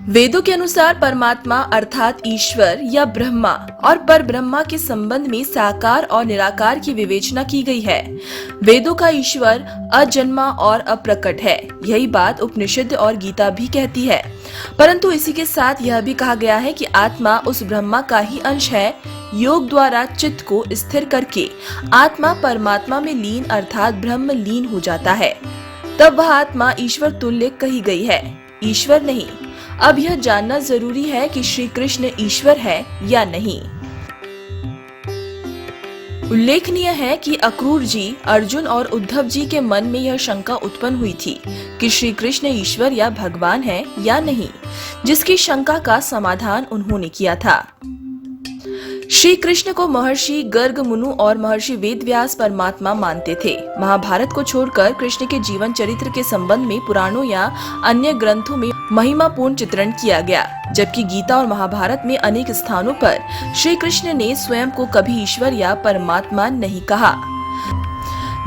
वेदों के अनुसार परमात्मा अर्थात ईश्वर या ब्रह्मा और पर ब्रह्मा के संबंध में साकार और निराकार की विवेचना की गई है। वेदों का ईश्वर अजन्मा और अप्रकट है, यही बात उपनिषद और गीता भी कहती है। परंतु इसी के साथ यह भी कहा गया है कि आत्मा उस ब्रह्मा का ही अंश है। योग द्वारा चित्त को स्थिर करके आत्मा परमात्मा में लीन अर्थात ब्रह्म लीन हो जाता है, तब वह आत्मा ईश्वर तुल्य कही गई है, ईश्वर नहीं। अब यह जानना जरूरी है कि श्री कृष्ण ईश्वर है या नहीं। उल्लेखनीय है कि अक्रूर जी, अर्जुन और उद्धव जी के मन में यह शंका उत्पन्न हुई थी कि श्री कृष्ण ईश्वर या भगवान है या नहीं, जिसकी शंका का समाधान उन्होंने किया था। श्री कृष्ण को महर्षि गर्ग मुनु और महर्षि वेदव्यास परमात्मा मानते थे। महाभारत को छोड़कर कृष्ण के जीवन चरित्र के संबंध में पुराणों या अन्य ग्रंथों में महिमापूर्ण चित्रण किया गया, जबकि गीता और महाभारत में अनेक स्थानों पर श्री कृष्ण ने स्वयं को कभी ईश्वर या परमात्मा नहीं कहा।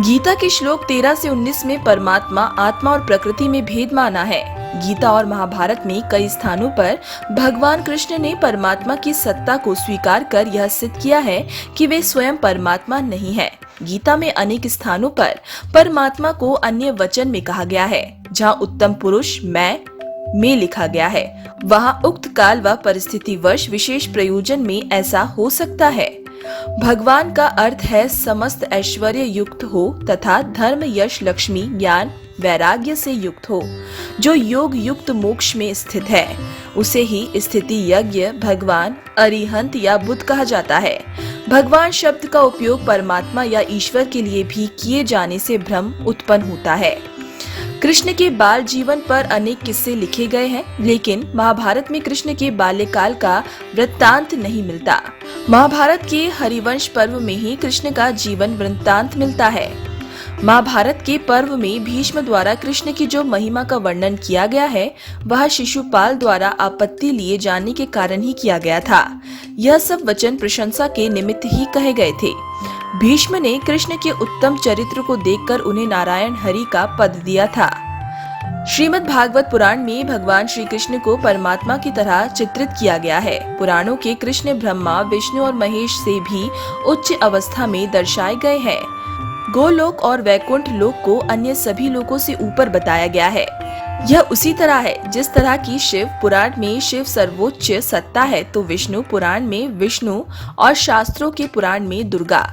गीता के श्लोक 13 से 19 में परमात्मा, आत्मा और प्रकृति में भेद माना है। गीता और महाभारत में कई स्थानों पर भगवान कृष्ण ने परमात्मा की सत्ता को स्वीकार कर यह सिद्ध किया है कि वे स्वयं परमात्मा नहीं है। गीता में अनेक स्थानों पर परमात्मा को अन्य वचन में कहा गया है। जहाँ उत्तम पुरुष मैं लिखा गया है, वहाँ उक्त काल व परिस्थितिवश विशेष प्रयोजन में ऐसा हो सकता है। भगवान का अर्थ है समस्त ऐश्वर्य युक्त हो तथा धर्म, यश, लक्ष्मी, ज्ञान, वैराग्य से युक्त हो। जो योग युक्त मोक्ष में स्थित है, उसे ही स्थिति यज्ञ, भगवान, अरिहंत या बुद्ध कहा जाता है। भगवान शब्द का उपयोग परमात्मा या ईश्वर के लिए भी किए जाने से भ्रम उत्पन्न होता है। कृष्ण के बाल जीवन पर अनेक किस्से लिखे गए हैं, लेकिन महाभारत में कृष्ण के बाल्यकाल का वृत्तांत नहीं मिलता। महाभारत के हरिवंश पर्व में ही कृष्ण का जीवन वृत्तांत मिलता है। महाभारत के पर्व में भीष्म द्वारा कृष्ण की जो महिमा का वर्णन किया गया है, वह शिशुपाल द्वारा आपत्ति लिए जाने के कारण ही किया गया था। यह सब वचन प्रशंसा के निमित्त ही कहे गए थे। भीष्म ने कृष्ण के उत्तम चरित्र को देखकर उन्हें नारायण हरि का पद दिया था। श्रीमद् भागवत पुराण में भगवान श्री कृष्ण को परमात्मा की तरह चित्रित किया गया है। पुराणों के कृष्ण ब्रह्मा, विष्णु और महेश से भी उच्च अवस्था में दर्शाए गए हैं। गोलोक और वैकुंठ लोक को अन्य सभी लोकों से ऊपर बताया गया है। यह उसी तरह है जिस तरह की शिव पुराण में शिव सर्वोच्च सत्ता है, तो विष्णु पुराण में विष्णु और शास्त्रों के पुराण में दुर्गा।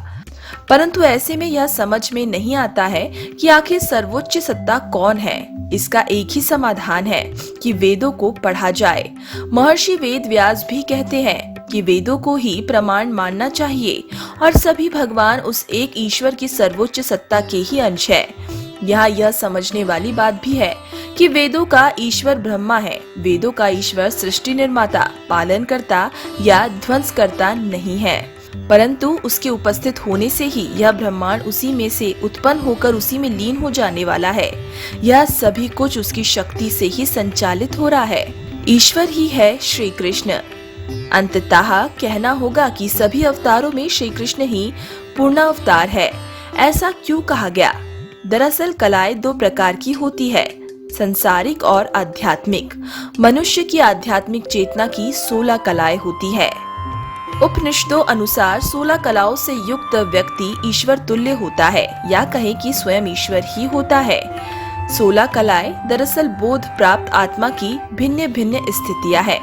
परंतु ऐसे में यह समझ में नहीं आता है कि आखिर सर्वोच्च सत्ता कौन है। इसका एक ही समाधान है कि वेदों को पढ़ा जाए। महर्षि वेदव्यास भी कहते हैं कि वेदों को ही प्रमाण मानना चाहिए और सभी भगवान उस एक ईश्वर की सर्वोच्च सत्ता के ही अंश है। यहाँ यह समझने वाली बात भी है कि वेदों का ईश्वर ब्रह्मा है। वेदों का ईश्वर सृष्टि निर्माता, पालनकर्ता या ध्वंसकर्ता नहीं है, परंतु उसके उपस्थित होने से ही यह ब्रह्मांड उसी में से उत्पन्न होकर उसी में लीन हो जाने वाला है। यह सभी कुछ उसकी शक्ति से ही संचालित हो रहा है। ईश्वर ही है श्री कृष्ण। अंततः कहना होगा कि सभी अवतारों में श्री कृष्ण ही पूर्ण अवतार है। ऐसा क्यों कहा गया? दरअसल कलाएं दो प्रकार की होती है, संसारिक और आध्यात्मिक। मनुष्य की आध्यात्मिक चेतना की 16 कलाएं होती है। उपनिषदों अनुसार 16 कलाओं से युक्त व्यक्ति ईश्वर तुल्य होता है, या कहें कि स्वयं ईश्वर ही होता है। 16 कलाएं दरअसल बोध प्राप्त आत्मा की भिन्न भिन्न स्थितियां हैं।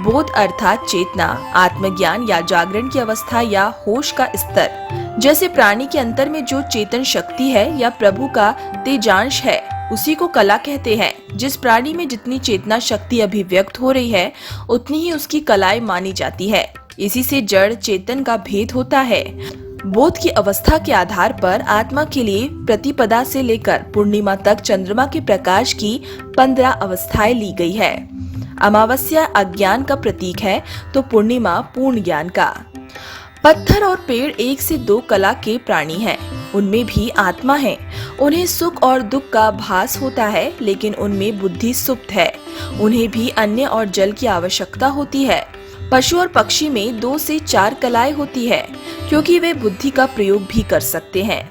बोध अर्थात चेतना, आत्मज्ञान या जागरण की अवस्था या होश का स्तर। जैसे प्राणी के अंतर में जो चेतन शक्ति है या प्रभु का तेजांश है, उसी को कला कहते हैं। जिस प्राणी में जितनी चेतना शक्ति अभिव्यक्त हो रही है, उतनी ही उसकी कलाएं मानी जाती है। इसी से जड़ चेतन का भेद होता है। बोध की अवस्था के आधार पर आत्मा के लिए प्रतिपदा से लेकर पूर्णिमा तक चंद्रमा के प्रकाश की 15 अवस्थाएं ली गई है। अमावस्या अज्ञान का प्रतीक है, तो पूर्णिमा पूर्ण ज्ञान का। पत्थर और पेड़ 1 से 2 कला के प्राणी हैं। उनमें भी आत्मा है। उन्हें सुख और दुख का भास होता है, लेकिन उनमें बुद्धि सुप्त है। उन्हें भी अन्न और जल की आवश्यकता होती है। पशु और पक्षी में 2 से 4 कलाएं होती है, क्योंकि वे बुद्धि का प्रयोग भी कर सकते हैं।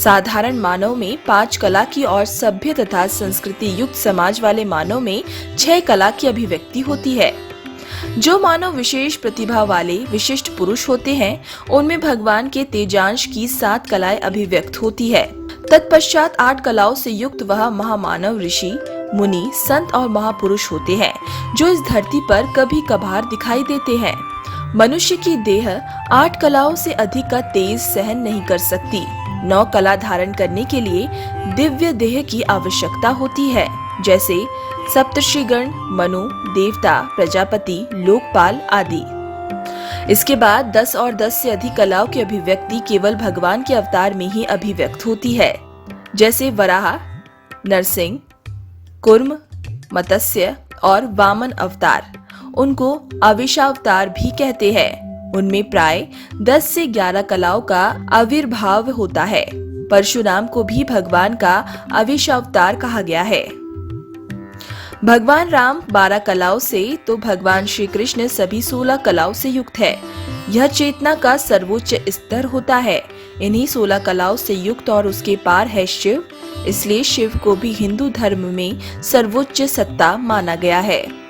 साधारण मानव में 5 कला की और सभ्य तथा संस्कृति युक्त समाज वाले मानव में 6 कला की अभिव्यक्ति होती है। जो मानव विशेष प्रतिभा वाले विशिष्ट पुरुष होते हैं, उनमें भगवान के तेजांश की 7 कलाएं अभिव्यक्त होती है। तत्पश्चात 8 कलाओं से युक्त वह महामानव ऋषि, मुनि, संत और महापुरुष होते हैं, जो इस धरती पर कभी कभार दिखाई देते हैं। मनुष्य की देह 8 कलाओं से अधिक का तेज सहन नहीं कर सकती। 9 कला धारण करने के लिए दिव्य देह की आवश्यकता होती है, जैसे सप्तर्षिगण, मनु, देवता, प्रजापति, लोकपाल आदि। इसके बाद 10 और 10 से अधिक कलाओं की अभिव्यक्ति केवल भगवान के अवतार में ही अभिव्यक्त होती है, जैसे वराह, नरसिंह, कुर्म, मत्स्य और वामन अवतार। उनको अविशावतार भी कहते हैं। उनमें प्राय 10 से 11 कलाओं का आविर्भाव होता है। परशुराम को भी भगवान का अविशावतार कहा गया है। भगवान राम 12 कलाओं से तो भगवान श्री कृष्ण सभी 16 कलाओं से युक्त है। यह चेतना का सर्वोच्च स्तर होता है। इन्हीं 16 कलाओं से युक्त और उसके पार है शिव, इसलिए शिव को भी हिंदू धर्म में सर्वोच्च सत्ता माना गया है।